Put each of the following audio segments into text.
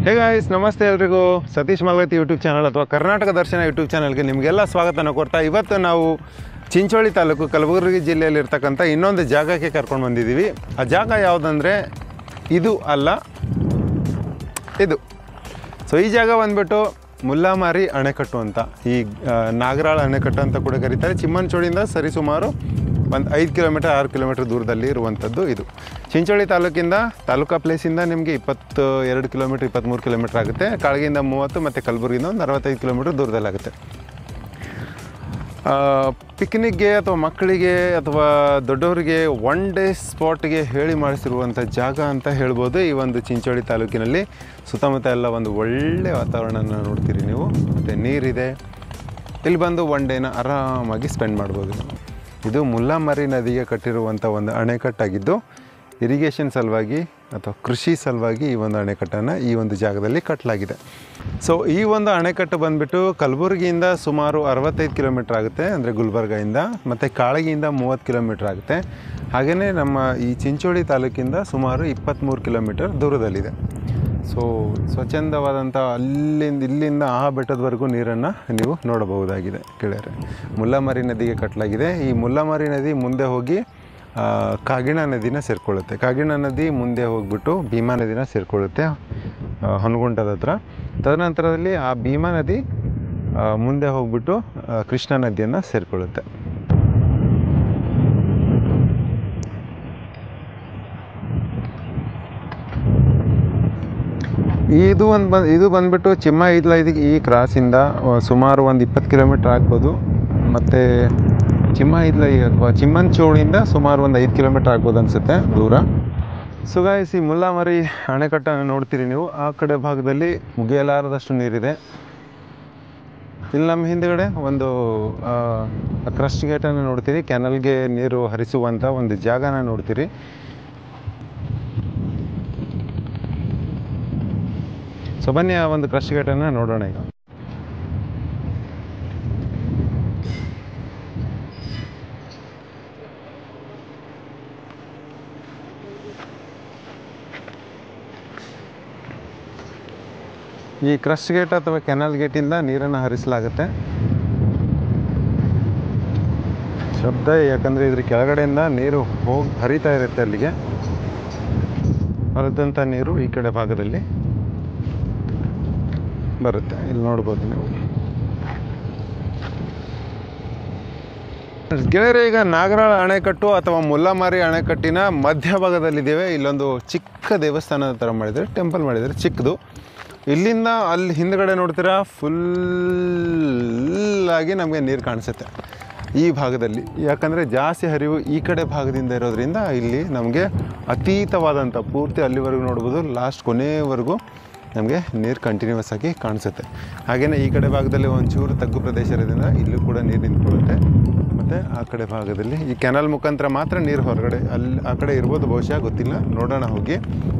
Hey guys, ನಮಸ್ತೆ ಎಲ್ರಿಗೂ. Satish Malagatti YouTube channel ಅಥವಾ ಕರ್ನಾಟಕ ದರ್ಶನ ಯೂಟ್ಯೂಬ್ ಚಾನಲ್ಗೆ ನಿಮಗೆಲ್ಲ ಸ್ವಾಗತನ ಕೊಡ್ತಾ ಇವತ್ತು ನಾವು ಚಿಂಚೋಳಿ ತಾಲೂಕು ಕಲಬುರಗಿ ಜಿಲ್ಲೆಯಲ್ಲಿರ್ತಕ್ಕಂಥ ಇನ್ನೊಂದು ಜಾಗಕ್ಕೆ ಕರ್ಕೊಂಡು ಬಂದಿದ್ದೀವಿ. ಆ ಜಾಗ ಯಾವುದಂದರೆ ಇದು ಅಲ್ಲ, ಇದು. ಸೊ ಈ ಜಾಗ ಬಂದುಬಿಟ್ಟು ಮುಲ್ಲಾಮಾರಿ ಅಣೆಕಟ್ಟು ಅಂತ, ಈ ನಾಗರಾಳ ಅಣೆಕಟ್ಟು ಅಂತ ಕೂಡ ಕರೀತಾರೆ. ಚಿಮ್ಮನಚೋಳಿಯಿಂದ ಸರಿಸುಮಾರು ಒಂದು 5 ಕಿಲೋಮೀಟರ್ 6 ಕಿಲೋಮೀಟರ್ ದೂರದಲ್ಲಿ ಇರುವಂಥದ್ದು ಇದು. ಚಿಂಚೋಳಿ ತಾಲೂಕಾ ಪ್ಲೇಸಿಂದ ನಿಮಗೆ 22 ಕಿಲೋಮೀಟರ್ 23 ಕಿಲೋಮೀಟರ್ ಆಗುತ್ತೆ. ಕಾಳಗಿಯಿಂದ 30 ಮತ್ತು ಕಲಬುರಗಿಯಿಂದ ಒಂದು 65 ಕಿಲೋಮೀಟರ್ ದೂರದಲ್ಲಾಗುತ್ತೆ. ಪಿಕ್ನಿಕ್ಗೆ ಅಥವಾ ಮಕ್ಕಳಿಗೆ ಅಥವಾ ದೊಡ್ಡವರಿಗೆ ಒನ್ ಡೇ ಸ್ಪಾಟ್ಗೆ ಹೇಳಿ ಮಾಡಿಸಿರುವಂಥ ಜಾಗ ಅಂತ ಹೇಳ್ಬೋದು. ಈ ಒಂದು ಚಿಂಚೋಳಿ ತಾಲೂಕಿನಲ್ಲಿ ಸುತ್ತಮುತ್ತ ಎಲ್ಲ ಒಂದು ಒಳ್ಳೆಯ ವಾತಾವರಣನ ನೋಡ್ತೀರಿ ನೀವು, ಮತ್ತು ನೀರಿದೆ. ಇಲ್ಲಿ ಬಂದು ಒನ್ ಡೇನ ಆರಾಮಾಗಿ ಸ್ಪೆಂಡ್ ಮಾಡ್ಬೋದು. ಇದು ಮುಲ್ಲಾಮಾರಿ ನದಿಗೆ ಕಟ್ಟಿರುವಂಥ ಒಂದು ಅಣೆಕಟ್ಟಾಗಿದ್ದು, ಇರಿಗೇಷನ್ ಸಲುವಾಗಿ ಅಥವಾ ಕೃಷಿ ಸಲುವಾಗಿ ಈ ಒಂದು ಅಣೆಕಟ್ಟನ್ನು ಈ ಒಂದು ಜಾಗದಲ್ಲಿ ಕಟ್ಟಲಾಗಿದೆ. ಸೊ ಈ ಒಂದು ಅಣೆಕಟ್ಟು ಬಂದುಬಿಟ್ಟು ಕಲಬುರಗಿಯಿಂದ ಸುಮಾರು 65 ಕಿಲೋಮೀಟ್ರ್ ಆಗುತ್ತೆ, ಅಂದರೆ ಗುಲ್ಬರ್ಗದಿಂದ, ಮತ್ತು ಕಾಳಗಿಯಿಂದ 30 ಕಿಲೋಮೀಟ್ರ್ ಆಗುತ್ತೆ. ಹಾಗೆಯೇ ನಮ್ಮ ಈ ಚಿಂಚೋಳಿ ತಾಲೂಕಿಂದ ಸುಮಾರು 23 ಕಿಲೋಮೀಟರ್ ದೂರದಲ್ಲಿದೆ. ಸೊ ಸ್ವಚ್ಛಂದವಾದಂಥ ಇಲ್ಲಿಂದ ಆ ಬೆಟ್ಟದವರೆಗೂ ನೀರನ್ನು ನೀವು ನೋಡಬಹುದಾಗಿದೆ. ಗೆಳೆಯರೆ, ಮುಲ್ಲಾಮಾರಿ ನದಿಗೆ ಕಟ್ಟಲಾಗಿದೆ. ಈ ಮುಲ್ಲಾಮಾರಿ ನದಿ ಮುಂದೆ ಹೋಗಿ ಕಾಗಿಣಾ ನದಿನ ಸೇರಿಕೊಳ್ಳುತ್ತೆ. ಕಾಗಿಣಾ ನದಿ ಮುಂದೆ ಹೋಗ್ಬಿಟ್ಟು ಭೀಮಾ ನದಿನ ಸೇರಿಕೊಳ್ಳುತ್ತೆ ಹೊನಗುಂಟದ ಹತ್ರ. ತದನಂತರದಲ್ಲಿ ಆ ಭೀಮಾ ನದಿ ಮುಂದೆ ಹೋಗ್ಬಿಟ್ಟು ಕೃಷ್ಣಾ ನದಿಯನ್ನು ಸೇರಿಕೊಳ್ಳುತ್ತೆ. ಇದು ಬಂದುಬಿಟ್ಟು ಚಿಮ್ಮ ಇದ್ಲ. ಇದಕ್ಕೆ ಈ ಕ್ರಾಸಿಂದ ಸುಮಾರು ಒಂದು 20 ಕಿಲೋಮೀಟ್ರ್ ಆಗ್ಬೋದು. ಮತ್ತು ಚಿಮ್ಮ ಇದ್ಲ ಅಥವಾ ಚಿಮ್ಮನಚೋಳಿಯಿಂದ ಸುಮಾರು ಒಂದು 5 ಕಿಲೋಮೀಟ್ರ್ ಆಗ್ಬೋದು ಅನಿಸುತ್ತೆ ದೂರ. ಸೊ ಗಾಯ್ಸ್, ಈ ಮುಲ್ಲಾಮಾರಿ ಅಣೆಕಟ್ಟನ್ನು ನೋಡ್ತೀರಿ ನೀವು. ಆ ಕಡೆ ಭಾಗದಲ್ಲಿ ಮುಗಿಯಲಾರದಷ್ಟು ನೀರಿದೆ. ಇಲ್ಲಿ ನಮ್ಮ ಹಿಂದುಗಡೆ ಒಂದು ಕ್ರಸ್ಟ್ ಗೇಟನ್ನು ನೋಡ್ತೀರಿ. ಕೆನಲ್ಗೆ ನೀರು ಹರಿಸುವಂಥ ಒಂದು ಜಾಗನ ನೋಡ್ತೀರಿ. ಸೊ ಬನ್ನಿ ಆ ಒಂದು ಕ್ರಸ್ಟ್ ಗೇಟನ್ನು ನೋಡೋಣ ಈಗ. ಈ ಕ್ರಸ್ಟ್ ಗೇಟ್ ಅಥವಾ ಕೆನಲ್ ಗೇಟಿಂದ ನೀರನ್ನು ಹರಿಸಲಾಗುತ್ತೆ. ಶಬ್ದ ಯಾಕಂದರೆ ಇದ್ರ ಕೆಳಗಡೆಯಿಂದ ನೀರು ಹರಿತಾ ಇರುತ್ತೆ. ಅಲ್ಲಿಗೆ ಹರಿದಂಥ ನೀರು ಈ ಕಡೆ ಭಾಗದಲ್ಲಿ ಬರುತ್ತೆ. ಇಲ್ಲಿ ನೋಡ್ಬೋದು ನೀವು ಗೆಳೆಯರೆ. ಈಗ ನಾಗರಾಳ ಅಣೆಕಟ್ಟು ಅಥವಾ ಮುಲ್ಲಾಮಾರಿ ಅಣೆಕಟ್ಟಿನ ಮಧ್ಯಭಾಗದಲ್ಲಿದ್ದೇವೆ. ಇಲ್ಲೊಂದು ಚಿಕ್ಕ ದೇವಸ್ಥಾನದ ಥರ ಮಾಡಿದ್ದಾರೆ, ಟೆಂಪಲ್ ಮಾಡಿದ್ದಾರೆ ಚಿಕ್ಕದು. ಇಲ್ಲಿಂದ ಅಲ್ಲಿ ಹಿಂದ್ಗಡೆ ನೋಡ್ತೀರಾ ಫುಲ್ಲಾಗಿ ನಮಗೆ ನೀರು ಕಾಣಿಸುತ್ತೆ ಈ ಭಾಗದಲ್ಲಿ. ಯಾಕಂದರೆ ಜಾಸ್ತಿ ಹರಿವು ಈ ಕಡೆ ಭಾಗದಿಂದ ಇರೋದ್ರಿಂದ ಇಲ್ಲಿ ನಮಗೆ ಅತೀತವಾದಂಥ ಪೂರ್ತಿ ಅಲ್ಲಿವರೆಗೂ ನೋಡ್ಬೋದು, ಲಾಸ್ಟ್ ಕೊನೆಯವರೆಗೂ ನಮಗೆ ನೀರು ಕಂಟಿನ್ಯೂಸ್ ಆಗಿ ಕಾಣಿಸುತ್ತೆ. ಹಾಗೆಯೇ ಈ ಕಡೆ ಭಾಗದಲ್ಲಿ ಒಂಚೂರು ತಗ್ಗು ಪ್ರದೇಶ ಇರೋದ್ರಿಂದ ಇಲ್ಲೂ ಕೂಡ ನೀರು ನಿಂತ್ಕೊಳ್ಳುತ್ತೆ. ಮತ್ತು ಆ ಕಡೆ ಭಾಗದಲ್ಲಿ ಈ ಕೆನಲ್ ಮುಖಾಂತರ ಮಾತ್ರ ನೀರು ಹೊರಗಡೆ ಆ ಕಡೆ ಇರ್ಬೋದು, ಬಹುಶಃ ಗೊತ್ತಿಲ್ಲ, ನೋಡೋಣ ಹೋಗಿ.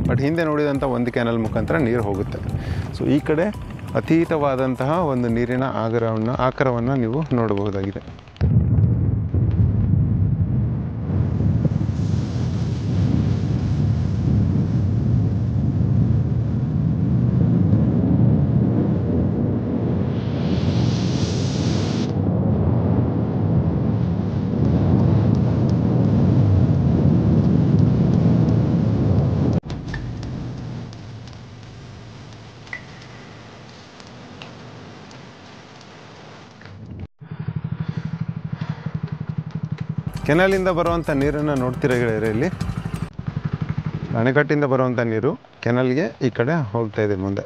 ಬಟ್ ಹಿಂದೆ ನೋಡಿದಂಥ ಒಂದು ಕೆನಲ್ ಮುಖಾಂತರ ನೀರು ಹೋಗುತ್ತೆ. ಸೊ ಈ ಕಡೆ ಅತೀತವಾದಂತಹ ಒಂದು ನೀರಿನ ಆಕಾರವನ್ನು ನೀವು ನೋಡಬಹುದಾಗಿದೆ. ಕೆನಲಿಂದ ಬರುವಂಥ ನೀರನ್ನು ನೋಡ್ತೀರಾ ಗೆಳೆಯರೆ. ಇಲ್ಲಿ ಅಣೆಕಟ್ಟಿಂದ ಬರುವಂಥ ನೀರು ಕೆನಲ್ಗೆ ಈ ಕಡೆ ಹೋಗ್ತಾ ಇದೆ ಮುಂದೆ.